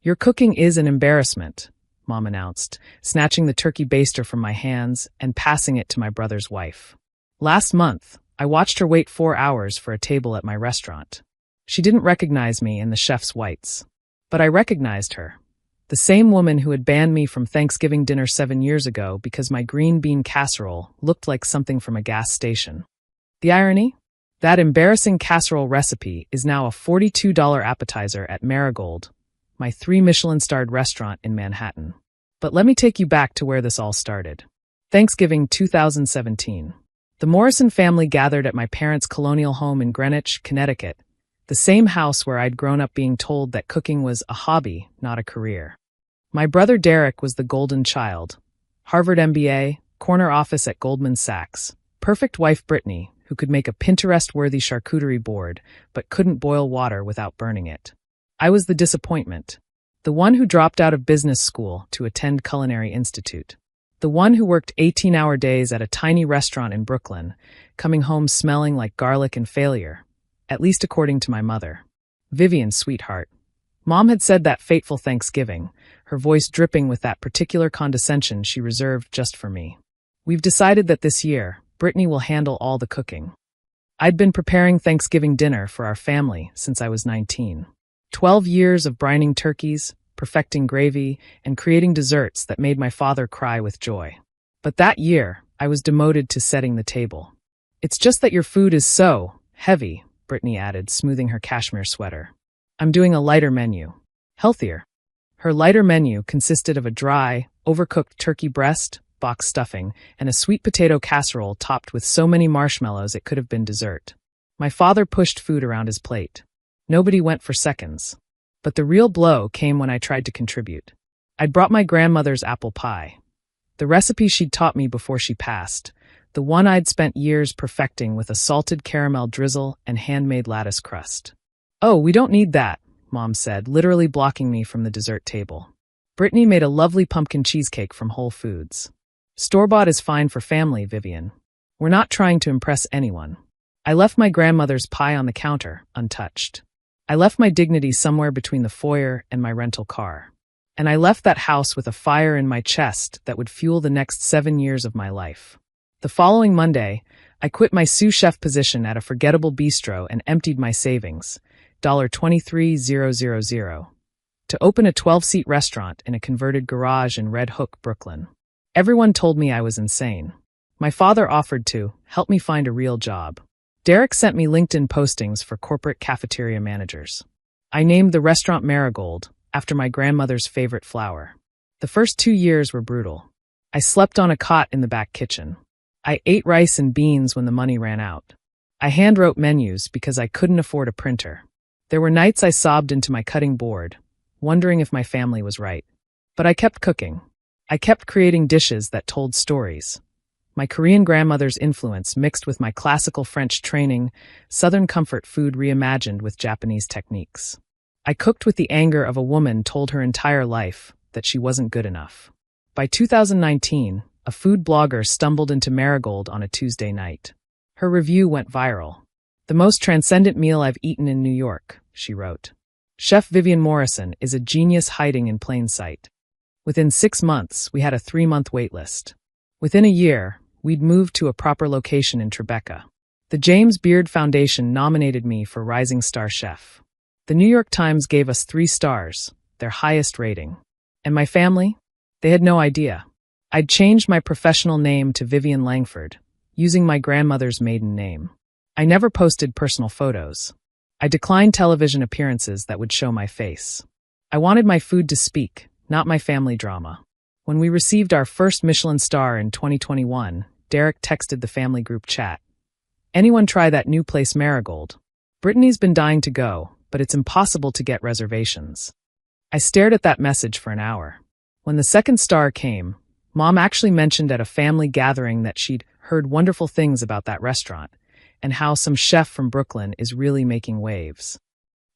"Your cooking is an embarrassment," Mom announced, snatching the turkey baster from my hands and passing it to my brother's wife. "Last month, I watched her wait 4 hours for a table at my restaurant. She didn't recognize me in the chef's whites. But I recognized her. The same woman who had banned me from Thanksgiving dinner 7 years ago because my green bean casserole looked like something from a gas station. The irony? That embarrassing casserole recipe is now a $42 appetizer at Marigold, my 3 Michelin-starred restaurant in Manhattan. But let me take you back to where this all started. Thanksgiving 2017. The Morrison family gathered at my parents' colonial home in Greenwich, Connecticut, the same house where I'd grown up being told that cooking was a hobby, not a career. My brother Derek was the golden child. Harvard MBA, corner office at Goldman Sachs, perfect wife Brittany, who could make a Pinterest-worthy charcuterie board, but couldn't boil water without burning it. I was the disappointment. The one who dropped out of business school to attend Culinary Institute. The one who worked 18-hour days at a tiny restaurant in Brooklyn, coming home smelling like garlic and failure, at least according to my mother. Vivian, sweetheart. Mom had said that fateful Thanksgiving, her voice dripping with that particular condescension she reserved just for me. We've decided that this year, Brittany will handle all the cooking. I'd been preparing Thanksgiving dinner for our family since I was 19. 12 years of brining turkeys, perfecting gravy, and creating desserts that made my father cry with joy. But that year, I was demoted to setting the table. "It's just that your food is so heavy," Brittany added, smoothing her cashmere sweater. "I'm doing a lighter menu. Healthier." Her lighter menu consisted of a dry, overcooked turkey breast, box stuffing, and a sweet potato casserole topped with so many marshmallows it could have been dessert. My father pushed food around his plate. Nobody went for seconds. But the real blow came when I tried to contribute. I'd brought my grandmother's apple pie. The recipe she'd taught me before she passed, the one I'd spent years perfecting with a salted caramel drizzle and handmade lattice crust. "Oh, we don't need that," Mom said, literally blocking me from the dessert table. "Brittany made a lovely pumpkin cheesecake from Whole Foods. Store-bought is fine for family, Vivian. We're not trying to impress anyone." I left my grandmother's pie on the counter, untouched. I left my dignity somewhere between the foyer and my rental car. And I left that house with a fire in my chest that would fuel the next 7 years of my life. The following Monday, I quit my sous chef position at a forgettable bistro and emptied my savings, $23,000, to open a 12-seat restaurant in a converted garage in Red Hook, Brooklyn. Everyone told me I was insane. My father offered to help me find a real job. Derek sent me LinkedIn postings for corporate cafeteria managers. I named the restaurant Marigold, after my grandmother's favorite flower. The first 2 years were brutal. I slept on a cot in the back kitchen. I ate rice and beans when the money ran out. I hand-wrote menus because I couldn't afford a printer. There were nights I sobbed into my cutting board, wondering if my family was right. But I kept cooking. I kept creating dishes that told stories. My Korean grandmother's influence mixed with my classical French training, Southern comfort food reimagined with Japanese techniques. I cooked with the anger of a woman told her entire life that she wasn't good enough. By 2019, a food blogger stumbled into Marigold on a Tuesday night. Her review went viral. "The most transcendent meal I've eaten in New York," she wrote. "Chef Vivian Morrison is a genius hiding in plain sight." Within 6 months, we had a 3-month wait list. Within a year, we'd moved to a proper location in Tribeca. The James Beard Foundation nominated me for Rising Star Chef. The New York Times gave us 3 stars, their highest rating. And my family? They had no idea. I'd changed my professional name to Vivian Langford, using my grandmother's maiden name. I never posted personal photos. I declined television appearances that would show my face. I wanted my food to speak, not my family drama. When we received our first Michelin star in 2021, Derek texted the family group chat. "Anyone try that new place Marigold? Brittany's been dying to go, but it's impossible to get reservations." I stared at that message for an hour. When the second star came, Mom actually mentioned at a family gathering that she'd heard wonderful things about that restaurant and how some chef from Brooklyn is really making waves.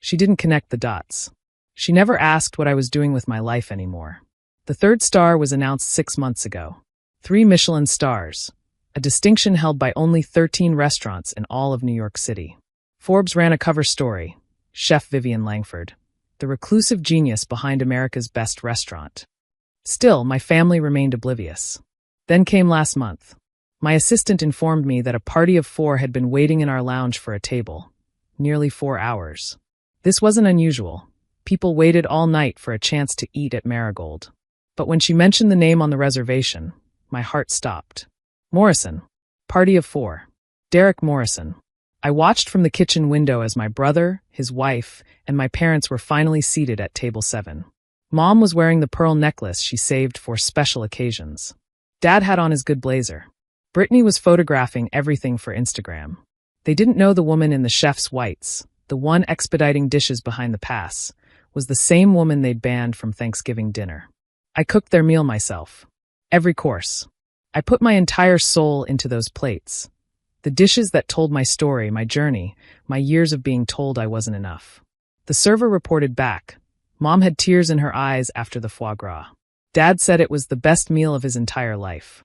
She didn't connect the dots. She never asked what I was doing with my life anymore. The third star was announced 6 months ago. 3 Michelin stars, a distinction held by only 13 restaurants in all of New York City. Forbes ran a cover story, Chef Vivian Langford, the reclusive genius behind America's best restaurant. Still, my family remained oblivious. Then came last month. My assistant informed me that a party of 4 had been waiting in our lounge for a table. Nearly 4 hours. This wasn't unusual. People waited all night for a chance to eat at Marigold. But when she mentioned the name on the reservation, my heart stopped. Morrison. Party of 4. Derek Morrison. I watched from the kitchen window as my brother, his wife, and my parents were finally seated at table 7. Mom was wearing the pearl necklace she saved for special occasions. Dad had on his good blazer. Brittany was photographing everything for Instagram. They didn't know the woman in the chef's whites, the one expediting dishes behind the pass, was the same woman they'd banned from Thanksgiving dinner. I cooked their meal myself. Every course. I put my entire soul into those plates. The dishes that told my story, my journey, my years of being told I wasn't enough. The server reported back. Mom had tears in her eyes after the foie gras. Dad said it was the best meal of his entire life.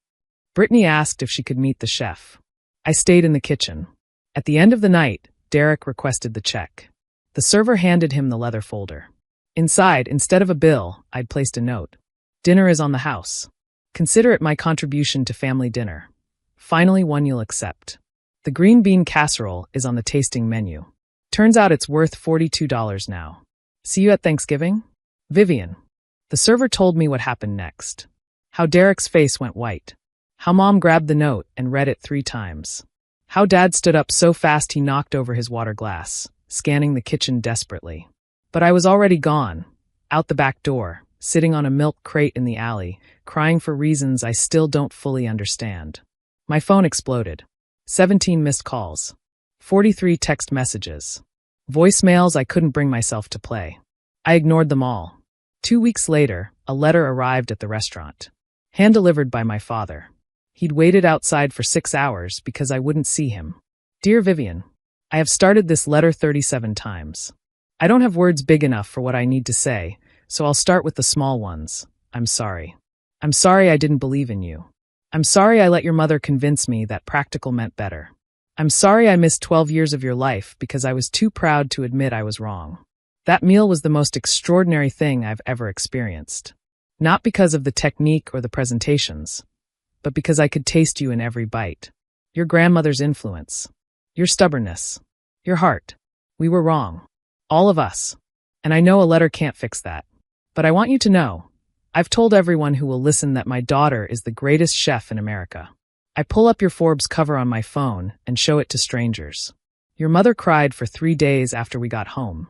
Brittany asked if she could meet the chef. I stayed in the kitchen. At the end of the night, Derek requested the check. The server handed him the leather folder. Inside, instead of a bill, I'd placed a note. Dinner is on the house. Consider it my contribution to family dinner. Finally, one you'll accept. The green bean casserole is on the tasting menu. Turns out it's worth $42 now. See you at Thanksgiving? Vivian. The server told me what happened next. How Derek's face went white. How Mom grabbed the note and read it 3 times. How Dad stood up so fast he knocked over his water glass, scanning the kitchen desperately. But I was already gone, out the back door, sitting on a milk crate in the alley, crying for reasons I still don't fully understand. My phone exploded. 17 missed calls. 43 text messages. Voicemails I couldn't bring myself to play. I ignored them all. 2 weeks later, a letter arrived at the restaurant. Hand-delivered by my father. He'd waited outside for 6 hours because I wouldn't see him. Dear Vivian, I have started this letter 37 times. I don't have words big enough for what I need to say, so I'll start with the small ones. I'm sorry. I'm sorry I didn't believe in you. I'm sorry I let your mother convince me that practical meant better. I'm sorry I missed 12 years of your life because I was too proud to admit I was wrong. That meal was the most extraordinary thing I've ever experienced. Not because of the technique or the presentations, but because I could taste you in every bite. Your grandmother's influence. Your stubbornness. Your heart. We were wrong. All of us. And I know a letter can't fix that. But I want you to know, I've told everyone who will listen that my daughter is the greatest chef in America. I pull up your Forbes cover on my phone and show it to strangers. Your mother cried for 3 days after we got home.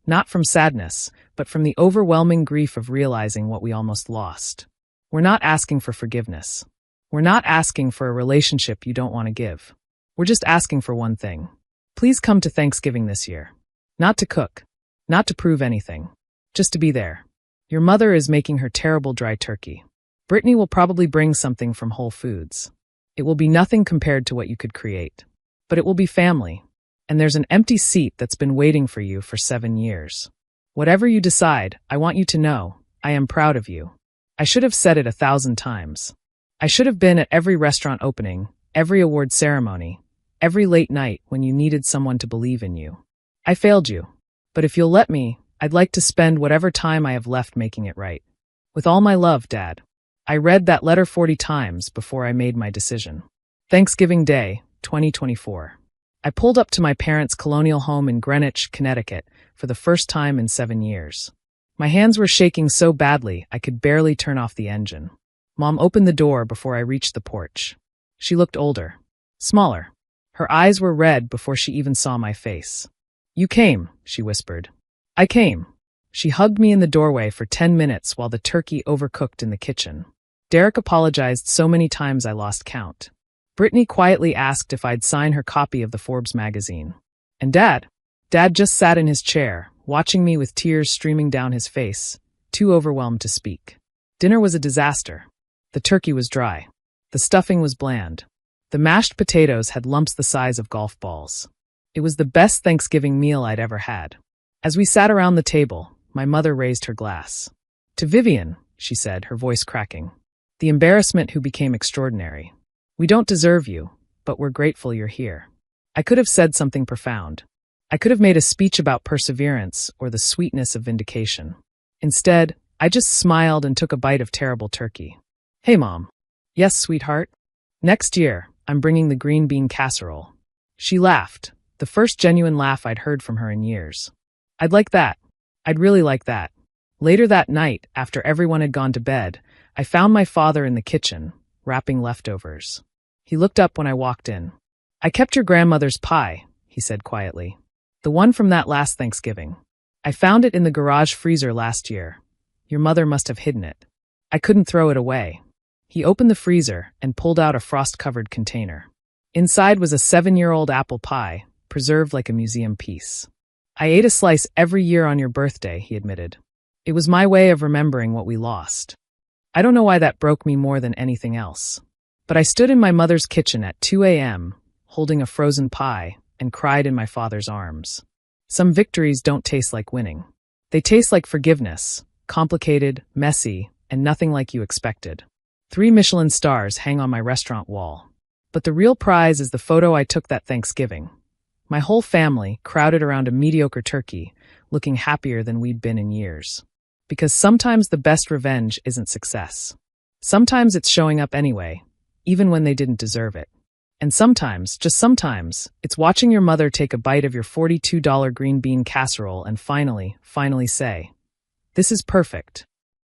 Not from sadness, but from the overwhelming grief of realizing what we almost lost. We're not asking for forgiveness. We're not asking for a relationship you don't want to give. We're just asking for one thing. Please come to Thanksgiving this year. Not to cook. Not to prove anything. Just to be there. Your mother is making her terrible dry turkey. Brittany will probably bring something from Whole Foods. It will be nothing compared to what you could create. But it will be family. And there's an empty seat that's been waiting for you for 7 years. Whatever you decide, I want you to know, I am proud of you. I should have said it 1,000 times. I should have been at every restaurant opening, every award ceremony, every late night when you needed someone to believe in you. I failed you. But if you'll let me, I'd like to spend whatever time I have left making it right. With all my love, Dad. I read that letter 40 times before I made my decision. Thanksgiving Day, 2024. I pulled up to my parents' colonial home in Greenwich, Connecticut, for the first time in 7 years. My hands were shaking so badly I could barely turn off the engine. Mom opened the door before I reached the porch. She looked older. Smaller. Her eyes were red before she even saw my face. You came, she whispered. I came. She hugged me in the doorway for 10 minutes while the turkey overcooked in the kitchen. Derek apologized so many times I lost count. Brittany quietly asked if I'd sign her copy of the Forbes magazine. And Dad just sat in his chair, watching me with tears streaming down his face, too overwhelmed to speak. Dinner was a disaster. The turkey was dry. The stuffing was bland. The mashed potatoes had lumps the size of golf balls. It was the best Thanksgiving meal I'd ever had. As we sat around the table, my mother raised her glass. To Vivian, she said, her voice cracking. The embarrassment who became extraordinary. We don't deserve you, but we're grateful you're here. I could have said something profound. I could have made a speech about perseverance or the sweetness of vindication. Instead, I just smiled and took a bite of terrible turkey. Hey, Mom. Yes, sweetheart. Next year, I'm bringing the green bean casserole. She laughed, the first genuine laugh I'd heard from her in years. I'd like that. I'd really like that. Later that night, after everyone had gone to bed, I found my father in the kitchen, wrapping leftovers. He looked up when I walked in. I kept your grandmother's pie, he said quietly. The one from that last Thanksgiving. I found it in the garage freezer last year. Your mother must have hidden it. I couldn't throw it away. He opened the freezer and pulled out a frost-covered container. Inside was a 7-year-old apple pie, preserved like a museum piece. I ate a slice every year on your birthday, he admitted. It was my way of remembering what we lost. I don't know why that broke me more than anything else. But I stood in my mother's kitchen at 2 a.m., holding a frozen pie, and cried in my father's arms. Some victories don't taste like winning. They taste like forgiveness, complicated, messy, and nothing like you expected. 3 Michelin stars hang on my restaurant wall. But the real prize is the photo I took that Thanksgiving. My whole family crowded around a mediocre turkey, looking happier than we'd been in years. Because sometimes the best revenge isn't success. Sometimes it's showing up anyway, even when they didn't deserve it. And sometimes, just sometimes, it's watching your mother take a bite of your $42 green bean casserole and finally say, "This is perfect."